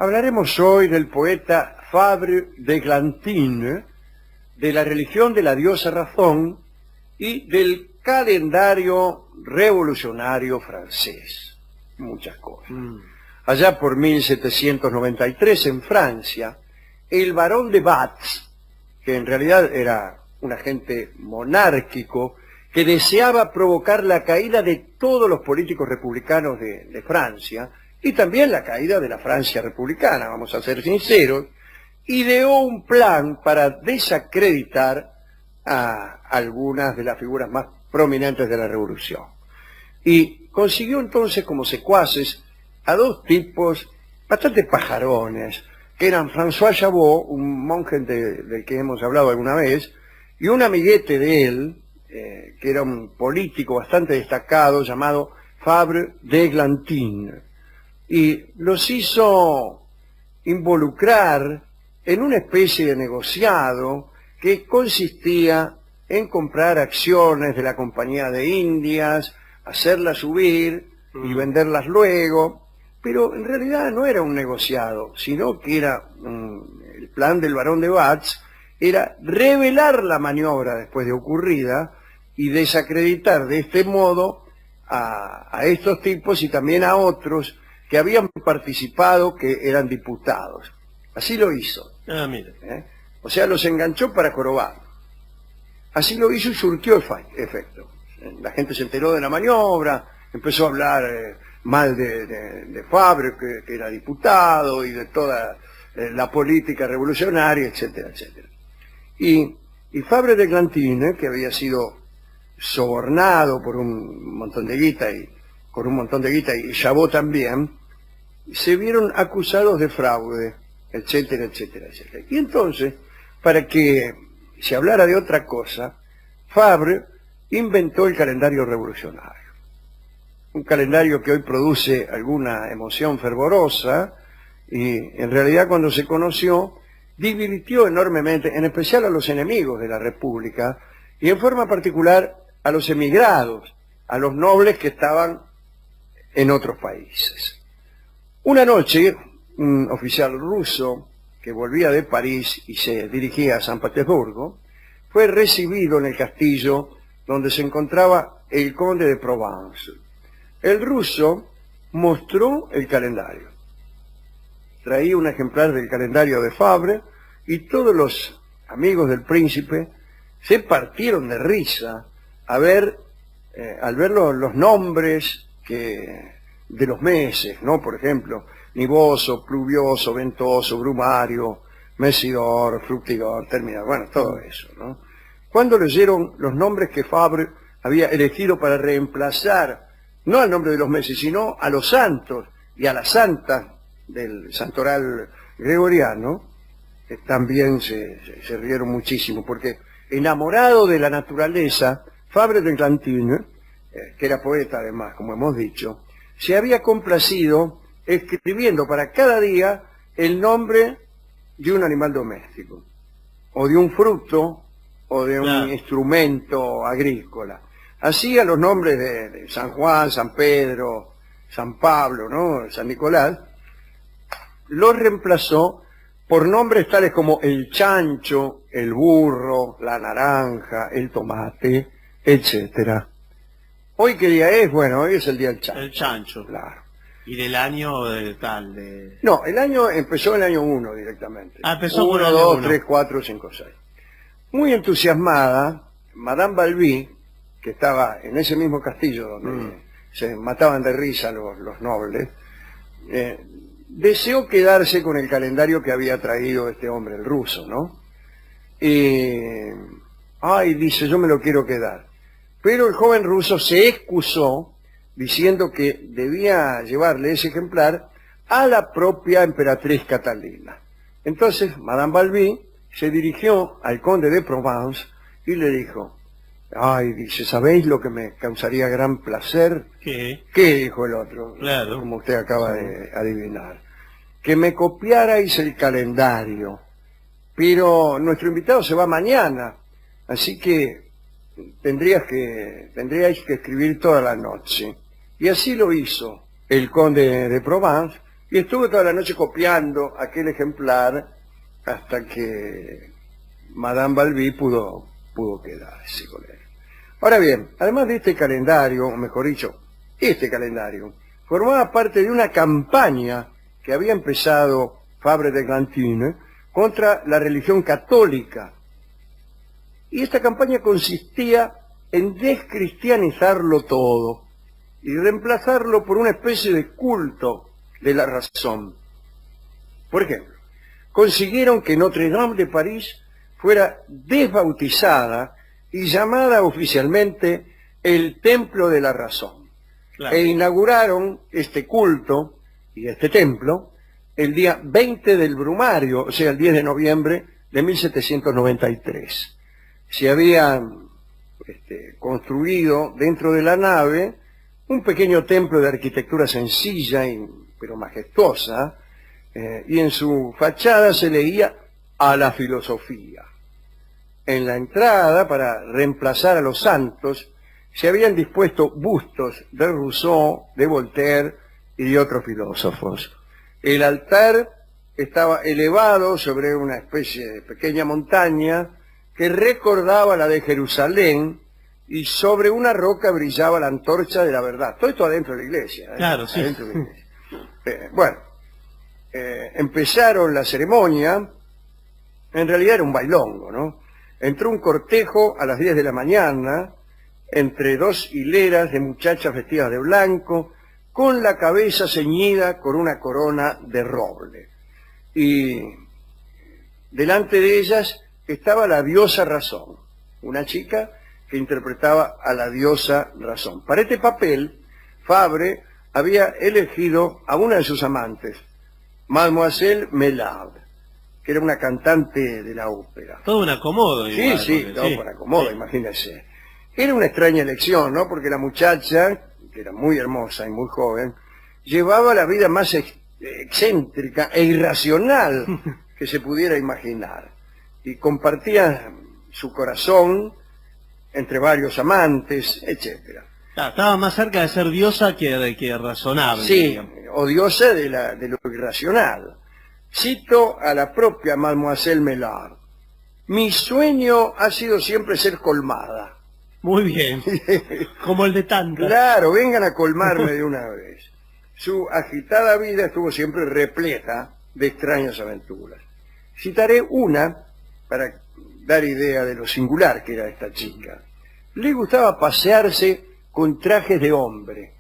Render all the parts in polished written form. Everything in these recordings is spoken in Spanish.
Hablaremos hoy del poeta Fabre d'Églantine, de la religión de la diosa razón y del calendario revolucionario francés. Muchas cosas. Allá por 1793 en Francia, el barón de Batz, que en realidad era un agente monárquico que deseaba provocar la caída de todos los políticos republicanos de Francia, y también la caída de la Francia republicana, vamos a ser sinceros, ideó un plan para desacreditar a algunas de las figuras más prominentes de la revolución. Y consiguió entonces como secuaces a dos tipos bastante pajarones, que eran François Chabot, un monje del que hemos hablado alguna vez, y un amiguete de él, que era un político bastante destacado, llamado Fabre d'Églantine. Y los hizo involucrar en una especie de negociado que consistía en comprar acciones de la Compañía de Indias, hacerlas subir y venderlas luego, pero en realidad no era un negociado, sino que era el plan del barón de Batz era revelar la maniobra después de ocurrida y desacreditar de este modo a estos tipos y también a otros que habían participado, que eran diputados. Así lo hizo. Mire. O sea, los enganchó para jorobar. Así lo hizo y surtió efecto. La gente se enteró de la maniobra, empezó a hablar mal de Fabre, que era diputado, y de toda la política revolucionaria, etcétera, etcétera. Y Fabre d'Églantine, que había sido sobornado por un montón de guita, y Chabot también, se vieron acusados de fraude, etcétera, etcétera, etcétera. Y entonces, para que se hablara de otra cosa, Fabre inventó el calendario revolucionario. Un calendario que hoy produce alguna emoción fervorosa, y en realidad cuando se conoció, divirtió enormemente, en especial a los enemigos de la República, y en forma particular a los emigrados, a los nobles que estaban en otros países. Una noche, un oficial ruso que volvía de París y se dirigía a San Petersburgo, fue recibido en el castillo donde se encontraba el conde de Provence. El ruso mostró el calendario. Traía un ejemplar del calendario de Fabre y todos los amigos del príncipe se partieron de risa al ver los nombres de los meses, ¿no? Por ejemplo, nivoso, pluvioso, ventoso, brumario, mesidor, fructigor, terminal, bueno, todo eso, ¿no? Cuando leyeron los nombres que Fabre había elegido para reemplazar, no al nombre de los meses, sino a los santos y a las santas del santoral gregoriano, también se rieron muchísimo, porque enamorado de la naturaleza, Fabre d'Églantine, que era poeta además, como hemos dicho, se había complacido escribiendo para cada día el nombre de un animal doméstico, o de un fruto, o de un instrumento agrícola. Así a los nombres de San Juan, San Pedro, San Pablo, ¿no? San Nicolás, los reemplazó por nombres tales como el chancho, el burro, la naranja, el tomate, etcétera. ¿Hoy qué día es? Bueno, hoy es el día del chancho. El chancho. Claro. ¿Y del año tal? De... No, empezó el año 1 directamente. Empezó 1, 2, 3, 4, 5, 6. Muy entusiasmada, Madame Balbi, que estaba en ese mismo castillo donde se mataban de risa los nobles, deseó quedarse con el calendario que había traído este hombre, el ruso, ¿no? Dice, yo me lo quiero quedar. Pero el joven ruso se excusó diciendo que debía llevarle ese ejemplar a la propia emperatriz Catalina. Entonces, Madame Balbi se dirigió al conde de Provence y le dijo, dice, ¿sabéis lo que me causaría gran placer? ¿Qué? ¿Qué? Dijo el otro, claro, como usted acaba de adivinar. Que me copiarais el calendario, pero nuestro invitado se va mañana, así que tendríais que escribir toda la noche. Y así lo hizo el conde de Provence, Y estuvo toda la noche copiando aquel ejemplar hasta que Madame Balbi pudo quedarse con él. Ahora bien, además de este calendario, o mejor dicho, este calendario, formaba parte de una campaña que había empezado Fabre de Glantine contra la religión católica. Y esta campaña consistía en descristianizarlo todo y reemplazarlo por una especie de culto de la razón. Por ejemplo, consiguieron que Notre Dame de París fuera desbautizada y llamada oficialmente el Templo de la Razón. Claro. E inauguraron este culto y este templo el día 20 del Brumario, o sea, el 10 de noviembre de 1793. Se había construido dentro de la nave un pequeño templo de arquitectura sencilla pero majestuosa, y en su fachada se leía "a la filosofía". En la entrada, para reemplazar a los santos, se habían dispuesto bustos de Rousseau, de Voltaire y de otros filósofos. El altar estaba elevado sobre una especie de pequeña montaña que recordaba la de Jerusalén, y sobre una roca brillaba la antorcha de la verdad. Todo esto adentro de la iglesia. Claro, sí. Adentro de la iglesia. Empezaron la ceremonia. En realidad era un bailongo, ¿no? Entró un cortejo a las 10 de la mañana, entre dos hileras de muchachas vestidas de blanco, con la cabeza ceñida con una corona de roble. Y delante de ellas estaba la diosa Razón, una chica que interpretaba a la diosa Razón. Para este papel, Fabre había elegido a una de sus amantes, Mademoiselle Melard, que era una cantante de la ópera. Todo un acomodo. Sí, sí, todo un acomodo, sí. Imagínense. Era una extraña elección, ¿no? Porque la muchacha, que era muy hermosa y muy joven, llevaba la vida más excéntrica e irracional que se pudiera imaginar. Y compartía su corazón entre varios amantes, etcétera. Estaba más cerca de ser diosa que razonable. Sí, digamos. O diosa de lo irracional. Cito a la propia Mademoiselle Melard: "Mi sueño ha sido siempre ser colmada". Muy bien, como el de tantas. Claro, vengan a colmarme de una vez. Su agitada vida estuvo siempre repleta de extrañas aventuras. Citaré una para dar idea de lo singular que era esta chica. Le gustaba pasearse con trajes de hombre.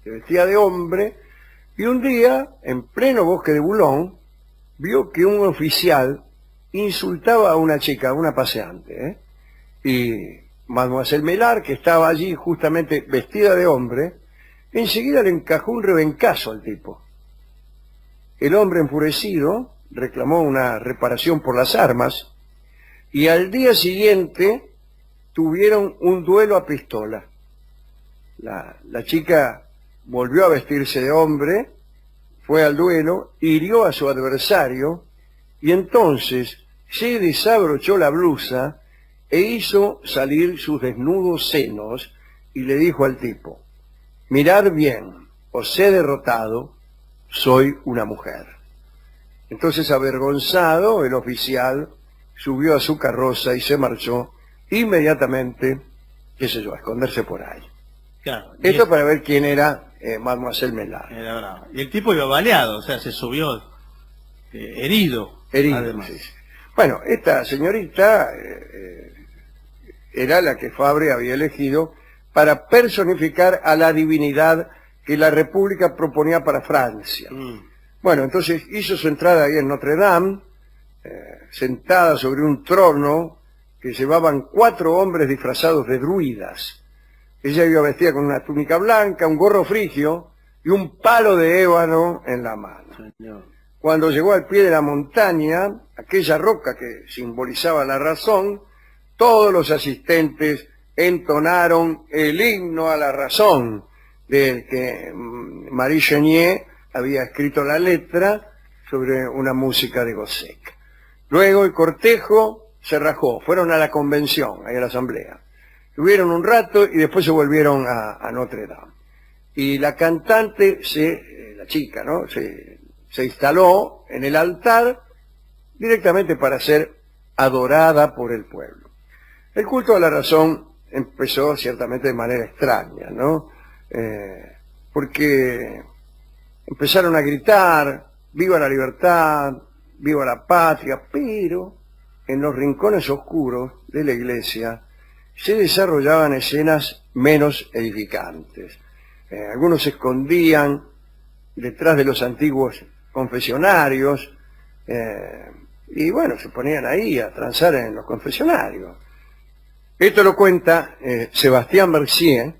Se vestía de hombre, y un día, en pleno bosque de Boulogne, vio que un oficial insultaba a una chica, a una paseante, y Mademoiselle Melard, que estaba allí justamente vestida de hombre, enseguida le encajó un rebencazo al tipo. El hombre, enfurecido, reclamó una reparación por las armas, y al día siguiente tuvieron un duelo a pistola. La chica volvió a vestirse de hombre, fue al duelo, hirió a su adversario, y entonces se desabrochó la blusa e hizo salir sus desnudos senos, y le dijo al tipo: "Mirad bien, os he derrotado, soy una mujer". Entonces, avergonzado, el oficial subió a su carroza y se marchó inmediatamente, qué sé yo, a esconderse por ahí. Claro, Esto para ver quién era Mademoiselle Melard. Era bravo. Y el tipo iba baleado, o sea, se subió herido. Además. Sí. Bueno, esta señorita era la que Fabre había elegido para personificar a la divinidad que la República proponía para Francia. Bueno, entonces hizo su entrada ahí en Notre Dame, sentada sobre un trono que llevaban 4 hombres disfrazados de druidas. Ella iba vestida con una túnica blanca, un gorro frigio y un palo de ébano en la mano. Señor. Cuando llegó al pie de la montaña, aquella roca que simbolizaba la razón, todos los asistentes entonaron el himno a la razón, del que Marie Chenier había escrito la letra sobre una música de Gossec. Luego el cortejo se rajó, fueron a la convención, ahí a la asamblea. Estuvieron un rato y después se volvieron a Notre Dame. Y la cantante, la chica, ¿no?, se se instaló en el altar directamente para ser adorada por el pueblo. El culto a la razón empezó ciertamente de manera extraña, ¿no? Porque empezaron a gritar, ¡viva la libertad! ¡Viva la patria! Pero en los rincones oscuros de la iglesia se desarrollaban escenas menos edificantes. Algunos se escondían detrás de los antiguos confesionarios y bueno, se ponían ahí a transar en los confesionarios. Esto lo cuenta Sebastián Mercier,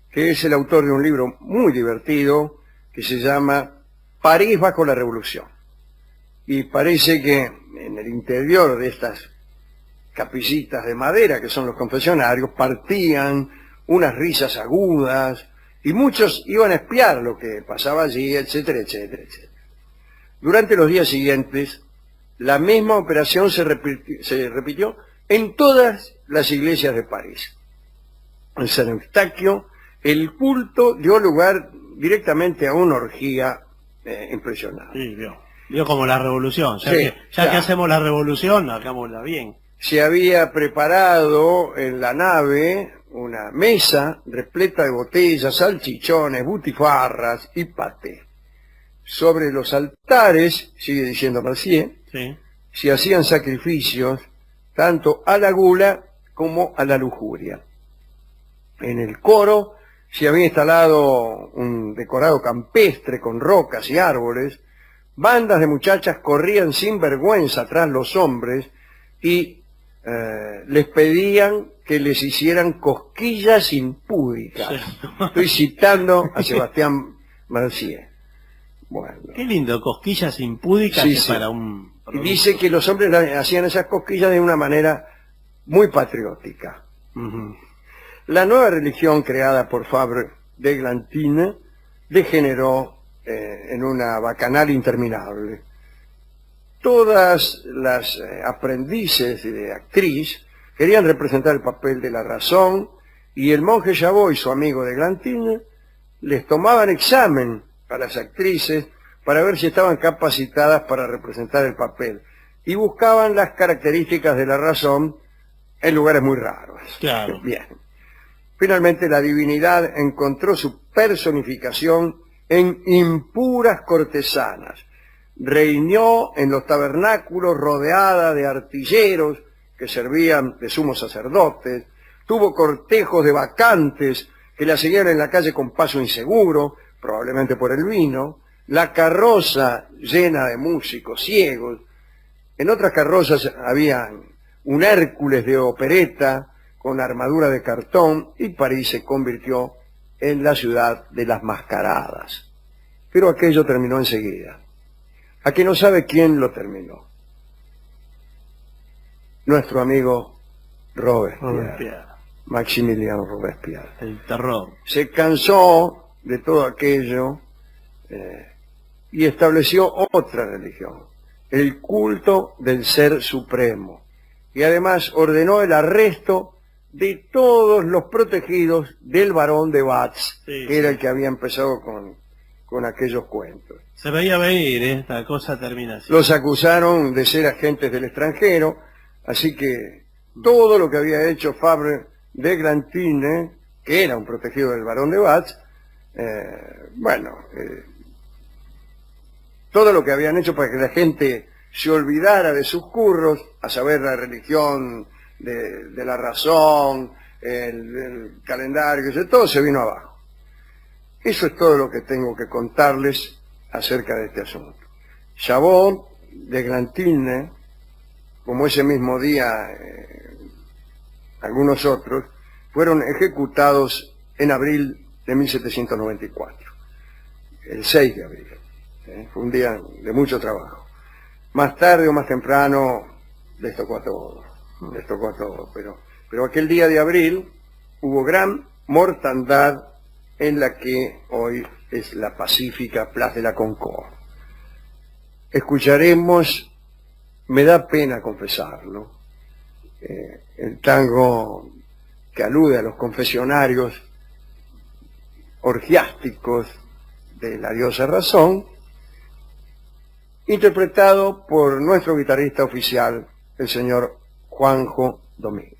que es el autor de un libro muy divertido que se llama París bajo la Revolución. Y parece que en el interior de estas capillitas de madera que son los confesionarios partían unas risas agudas y muchos iban a espiar lo que pasaba allí, etcétera, etcétera, etcétera. Durante los días siguientes, la misma operación se repitió en todas las iglesias de París. En San Eustaquio, el culto dio lugar directamente a una orgía impresionante. Sí, vio como la revolución. Que hacemos la revolución, hagámosla bien. Se había preparado en la nave una mesa repleta de botellas, salchichones, butifarras y paté. Sobre los altares, sigue diciendo Mercier, se hacían sacrificios tanto a la gula como a la lujuria. En el coro se había instalado un decorado campestre con rocas y árboles. Bandas de muchachas corrían sin vergüenza tras los hombres y les pedían que les hicieran cosquillas impúdicas. Sí. Estoy citando a Sebastián Mercier. Bueno. Qué lindo, cosquillas impúdicas para un... Y dice que los hombres hacían esas cosquillas de una manera muy patriótica. La nueva religión creada por Fabre d'Églantine degeneró en una bacanal interminable. Todas las aprendices de actriz querían representar el papel de la razón y el monje Jabot y su amigo d'Églantine les tomaban examen a las actrices para ver si estaban capacitadas para representar el papel y buscaban las características de la razón en lugares muy raros. Claro. Bien. Finalmente la divinidad encontró su personificación en impuras cortesanas. Reinó en los tabernáculos rodeada de artilleros que servían de sumos sacerdotes, tuvo cortejos de bacantes que la seguían en la calle con paso inseguro, probablemente por el vino, la carroza llena de músicos ciegos. En otras carrozas había un Hércules de opereta con armadura de cartón y París se convirtió en la ciudad de las mascaradas. Pero aquello terminó enseguida. A que no sabe quién lo terminó. Nuestro amigo Robespierre. Maximiliano Robespierre. El terror. Se cansó de todo aquello y estableció otra religión, el culto del Ser Supremo. Y además ordenó el arresto de todos los protegidos del barón de Batz, que era el que había empezado con aquellos cuentos. Se veía venir, esta cosa termina así. Los acusaron de ser agentes del extranjero, así que todo lo que había hecho Fabre d'Églantine, que era un protegido del barón de Batz, todo lo que habían hecho para que la gente se olvidara de sus curros, a saber la religión de la razón, el calendario, todo se vino abajo. Eso es todo lo que tengo que contarles acerca de este asunto. Jabot d'Églantine, como ese mismo día algunos otros, fueron ejecutados en abril de 1794, el 6 de abril. Fue un día de mucho trabajo. Más tarde o más temprano les tocó a todos, pero aquel día de abril hubo gran mortandad en la que hoy es la pacífica Place de la Concorde. Escucharemos, me da pena confesarlo, el tango que alude a los confesionarios orgiásticos de la diosa razón, interpretado por nuestro guitarrista oficial, el señor Juanjo Domínguez.